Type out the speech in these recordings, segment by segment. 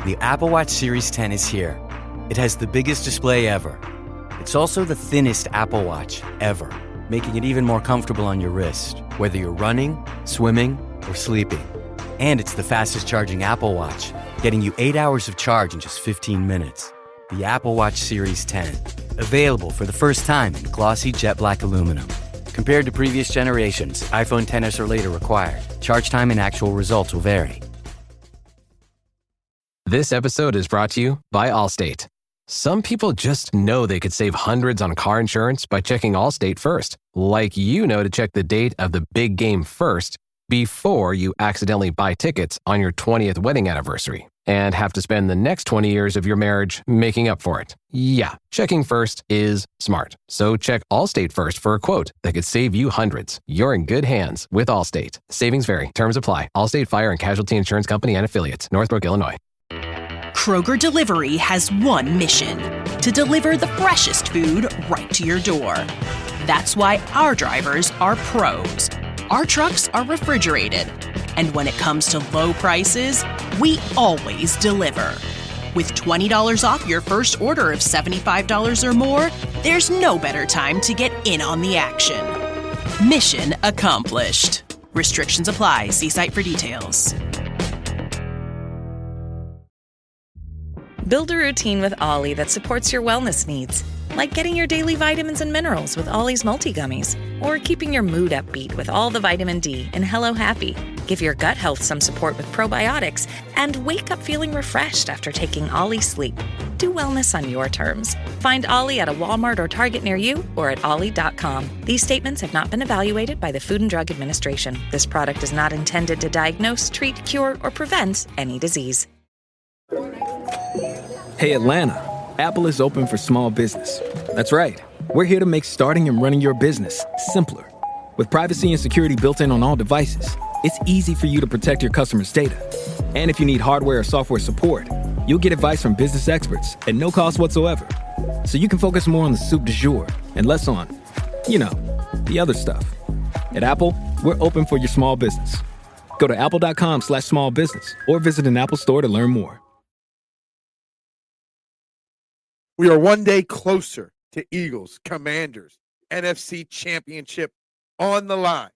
The Apple Watch Series 10 is here. It has the biggest display ever. It's also the thinnest Apple Watch ever, making it even more comfortable on your wrist, whether you're running, swimming, or sleeping. And it's the fastest charging Apple Watch, getting you 8 hours of charge in just 15 minutes. The Apple Watch Series 10, available for the first time in glossy jet black aluminum. Compared to previous generations, iPhone XS or later required. Charge time and actual results will vary. This episode is brought to you by Allstate. Some people just know they could save hundreds on car insurance by checking Allstate first. Like you know to check the date of the big game first before you accidentally buy tickets on your 20th wedding anniversary and have to spend the next 20 years of your marriage making up for it. Yeah, checking first is smart. So check Allstate first for a quote that could save you hundreds. You're in good hands with Allstate. Savings vary. Terms apply. Allstate Fire and Casualty Insurance Company and Affiliates. Northbrook, Illinois. Kroger Delivery has one mission: to deliver the freshest food right to your door. That's why our drivers are pros. Our trucks are refrigerated. And when it comes to low prices, we always deliver. With $20 off your first order of $75 or more, there's no better time to get in on the action. Mission accomplished. Restrictions apply. See site for details. Build a routine with Ollie that supports your wellness needs, like getting your daily vitamins and minerals with Ollie's multi-gummies, or keeping your mood upbeat with all the vitamin D in Hello Happy. Give your gut health some support with probiotics, and wake up feeling refreshed after taking Ollie Sleep. Do wellness on your terms. Find Ollie at a Walmart or Target near you or at ollie.com. These statements have not been evaluated by the Food and Drug Administration. This product is not intended to diagnose, treat, cure, or prevent any disease. Hey Atlanta, Apple is open for small business. That's right. We're here to make starting and running your business simpler. With privacy and security built in on all devices, it's easy for you to protect your customers' data. And if you need hardware or software support, you'll get advice from business experts at no cost whatsoever. So you can focus more on the soup du jour and less on, the other stuff. At Apple, we're open for your small business. Go to apple.com/small business or visit an Apple store to learn more. We are one day closer to Eagles, Commanders, NFC Championship on the line.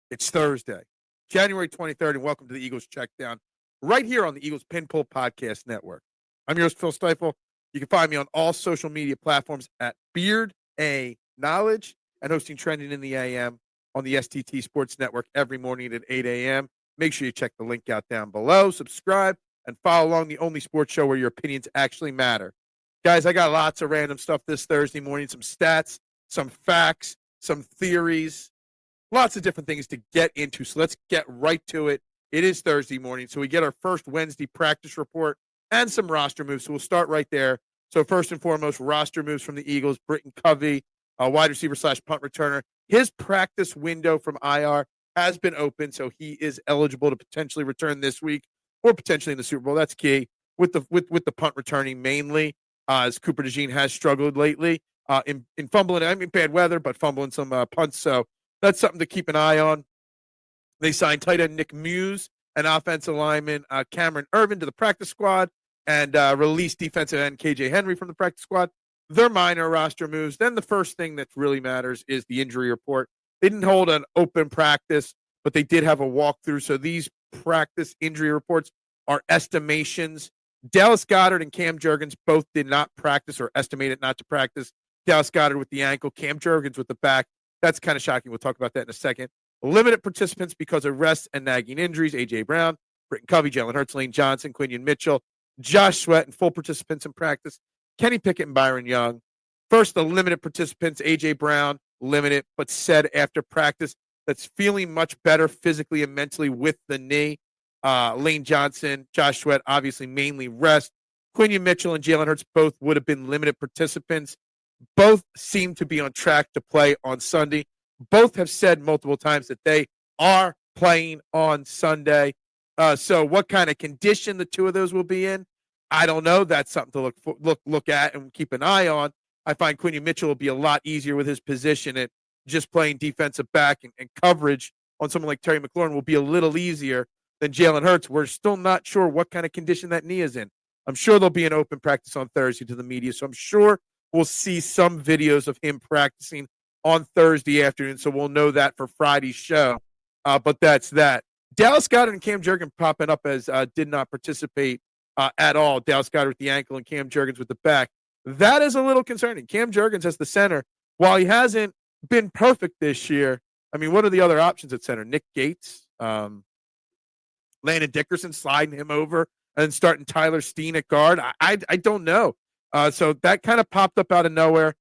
It's Thursday, January 23rd, and welcome to the Eagles Checkdown right here on the Eagles Pinpull Podcast Network. I'm your host, Phil Stiefel. You can find me on all social media platforms at Beard A Knowledge and hosting Trending in the AM on the STT Sports Network every morning at 8 a.m. Make sure you check the link out down below, subscribe, and follow along the only sports show where your opinions actually matter. Guys, I got lots of random stuff this Thursday morning, some stats, some facts, some theories, lots of different things to get into. So let's get right to it. It is Thursday morning, so we get our first Wednesday practice report and some roster moves. So we'll start right there. So first and foremost, roster moves from the Eagles. Britton Covey, a wide receiver / punt returner. His practice window from IR has been open, so he is eligible to potentially return this week or potentially in the Super Bowl. That's key with the punt returning mainly. As Cooper DeJean has struggled lately in fumbling, bad weather, but fumbling some punts. So that's something to keep an eye on. They signed tight end Nick Muse and offensive lineman Cameron Irvin to the practice squad and released defensive end KJ Henry from the practice squad. They're minor roster moves. Then the first thing that really matters is the injury report. They didn't hold an open practice, but they did have a walkthrough. So these practice injury reports are estimations. Dallas Goedert and Cam Jurgens both did not practice or estimated not to practice. Dallas Goedert with the ankle, Cam Jurgens with the back. That's kind of shocking. We'll talk about that in a second. Limited participants because of rest and nagging injuries. A.J. Brown, Britton Covey, Jalen Hurts, Lane Johnson, Quinion Mitchell, Josh Sweat, and full participants in practice. Kenny Pickett and Byron Young. First, the limited participants, A.J. Brown, limited, but said after practice that's feeling much better physically and mentally with the knee. Lane Johnson, Josh Sweat, obviously mainly rest. Quinion Mitchell and Jalen Hurts both would have been limited participants. Both seem to be on track to play on Sunday. Both have said multiple times that they are playing on Sunday. So what kind of condition the two of those will be in, I don't know. That's something to look at and keep an eye on. I find Quinion Mitchell will be a lot easier with his position at just playing defensive back and coverage on someone like Terry McLaurin will be a little easier than Jalen Hurts. We're still not sure what kind of condition that knee is in. I'm sure there'll be an open practice on Thursday to the media, so I'm sure we'll see some videos of him practicing on Thursday afternoon, so we'll know that for Friday's show. But that's that. Dallas Goedert and Cam Jurgens popping up as did not participate at all. Dallas Goedert with the ankle and Cam Jurgens with the back. That is a little concerning. Cam Jurgens as the center, while he hasn't been perfect this year, I mean, what are the other options at center? Nick Gates, Landon Dickerson sliding him over and then starting Tyler Steen at guard. I don't know. So that kind of popped up out of nowhere.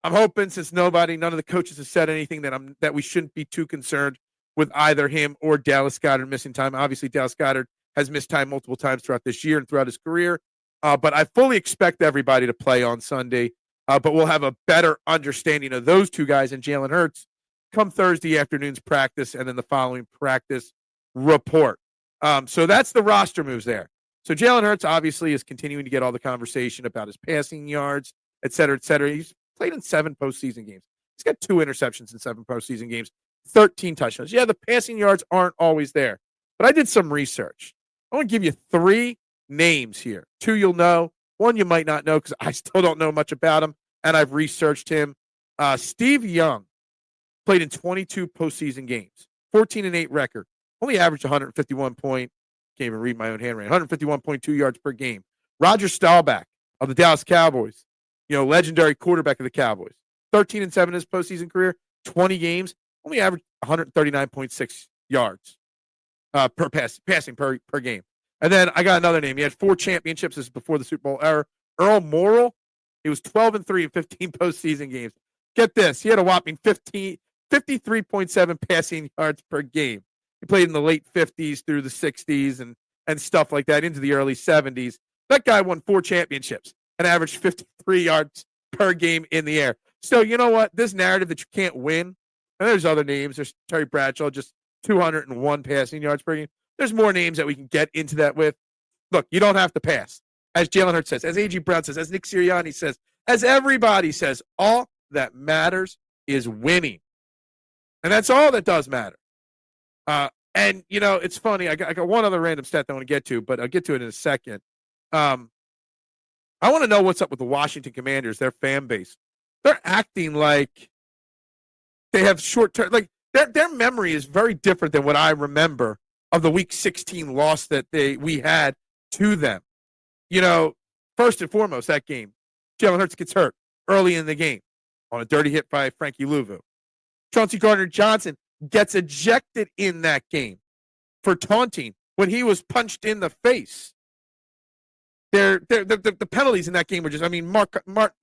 I'm hoping since none of the coaches have said anything that we shouldn't be too concerned with either him or Dallas Goedert missing time. Obviously, Dallas Goedert has missed time multiple times throughout this year and throughout his career. But I fully expect everybody to play on Sunday. But we'll have a better understanding of those two guys and Jalen Hurts come Thursday afternoon's practice and then the following practice report. So that's the roster moves there. So Jalen Hurts obviously is continuing to get all the conversation about his passing yards, et cetera, et cetera. He's played in 7 postseason games. He's got 2 interceptions in 7 postseason games, 13 touchdowns. Yeah, the passing yards aren't always there. But I did some research. I want to give you 3 names here. 2 you'll know. 1 you might not know because I still don't know much about him, and I've researched him. Steve Young played in 22 postseason games, 14-8 record. Only averaged 151 point. Can't even read my own handwriting. 151.2 yards per game. Roger Staubach of the Dallas Cowboys, legendary quarterback of the Cowboys. 13-7 in his postseason career, 20 games, only averaged 139.6 yards passing per game. And then I got another name. He had 4 championships. This is before the Super Bowl era. Earl Morrall. He was 12-3 in 15 postseason games. Get this. He had a whopping 53.7 passing yards per game. He played in the late 50s through the 60s and stuff like that into the early 70s. That guy won 4 championships and averaged 53 yards per game in the air. So you know what? This narrative that you can't win, and there's other names. There's Terry Bradshaw, just 201 passing yards per game. There's more names that we can get into that with. Look, you don't have to pass. As Jalen Hurts says, as A.J. Brown says, as Nick Sirianni says, as everybody says, all that matters is winning. And that's all that does matter. And, it's funny. I got one other random stat that I want to get to, but I'll get to it in a second. I want to know what's up with the Washington Commanders, their fan base. They're acting like they have short-term – like their memory is very different than what I remember of the Week 16 loss that we had to them. First and foremost, that game, Jalen Hurts gets hurt early in the game on a dirty hit by Frankie Louvu. Chauncey Gardner-Johnson gets ejected in that game for taunting when he was punched in the face. The penalties in that game were just,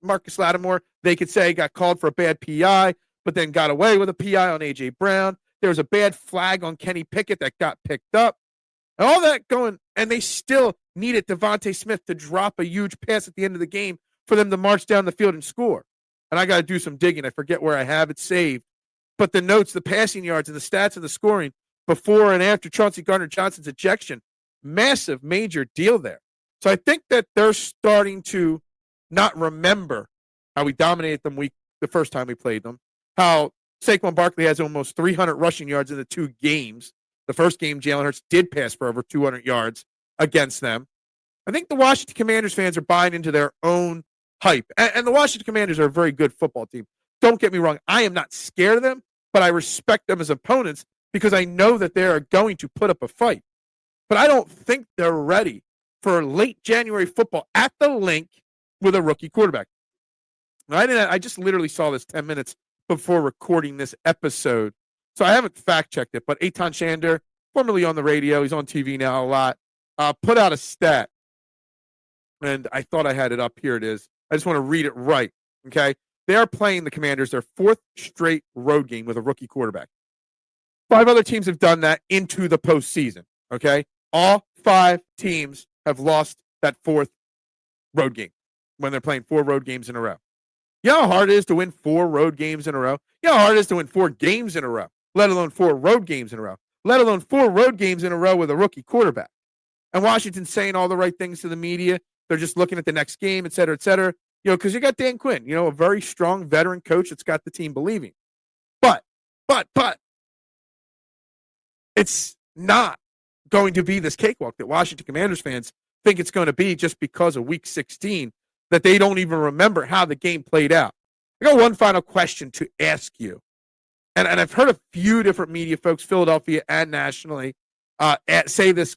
Marcus Lattimore, they could say, got called for a bad PI, but then got away with a PI on A.J. Brown. There was a bad flag on Kenny Pickett that got picked up. And all that going, and they still needed Devontae Smith to drop a huge pass at the end of the game for them to march down the field and score. And I got to do some digging. I forget where I have it saved. But the notes, the passing yards, and the stats and the scoring before and after Chauncey Gardner-Johnson's ejection, massive, major deal there. So I think that they're starting to not remember how we dominated them the first time we played them, how Saquon Barkley has almost 300 rushing yards in the 2 games. The first game, Jalen Hurts did pass for over 200 yards against them. I think the Washington Commanders fans are buying into their own hype. And the Washington Commanders are a very good football team. Don't get me wrong. I am not scared of them, but I respect them as opponents because I know that they are going to put up a fight. But I don't think they're ready for late January football at the Link with a rookie quarterback. I just literally saw this 10 minutes before recording this episode. So I haven't fact-checked it, but Eitan Shander, formerly on the radio, he's on TV now a lot, put out a stat. And I thought I had it up. Here it is. I just want to read it right, okay? They are playing the Commanders their 4th straight road game with a rookie quarterback. 5 other teams have done that into the postseason, okay? All 5 teams have lost that 4th road game when they're playing 4 road games in a row. You know how hard it is to win 4 road games in a row? You know how hard it is to win 4 games in a row, let alone 4 road games in a row, let alone 4 road games in a row with a rookie quarterback. And Washington's saying all the right things to the media. They're just looking at the next game, et cetera, et cetera. Because you got Dan Quinn, a very strong veteran coach that's got the team believing. But, it's not going to be this cakewalk that Washington Commanders fans think it's going to be just because of week 16 that they don't even remember how the game played out. I got one final question to ask you. And I've heard a few different media folks, Philadelphia and nationally, say this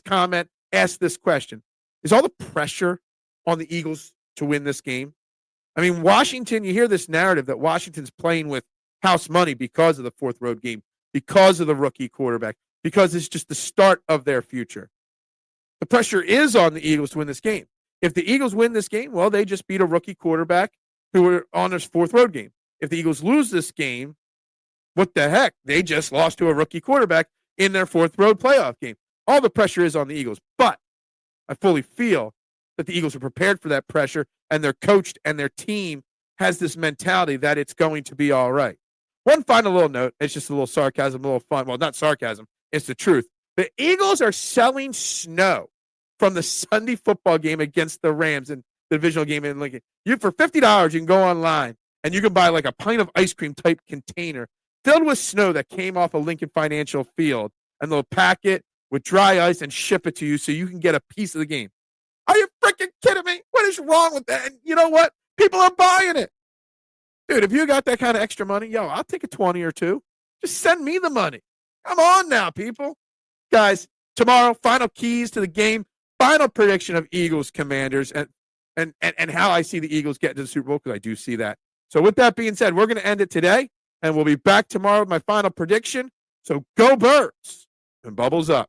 comment, ask this question. Is all the pressure on the Eagles to win this game? I mean, Washington, you hear this narrative that Washington's playing with house money because of the fourth road game, because of the rookie quarterback, because it's just the start of their future. The pressure is on the Eagles to win this game. If the Eagles win this game, well, they just beat a rookie quarterback who were on his fourth road game. If the Eagles lose this game, what the heck? They just lost to a rookie quarterback in their fourth road playoff game. All the pressure is on the Eagles, but I fully feel that the Eagles are prepared for that pressure, and they're coached, and their team has this mentality that it's going to be all right. One final little note. It's just a little sarcasm, a little fun. Well, not sarcasm. It's the truth. The Eagles are selling snow from the Sunday football game against the Rams in the divisional game in Lincoln. For $50, you can go online, and you can buy like a pint of ice cream type container filled with snow that came off a Lincoln Financial Field, and they'll pack it with dry ice and ship it to you so you can get a piece of the game. Are you freaking kidding me? What is wrong with that? And you know what? People are buying it. Dude, if you got that kind of extra money, I'll take a 20 or two. Just send me the money. Come on now, people. Guys, tomorrow, final keys to the game, final prediction of Eagles Commanders, and how I see the Eagles getting to the Super Bowl, because I do see that. So with that being said, we're going to end it today, and we'll be back tomorrow with my final prediction. So go Birds and bubbles up.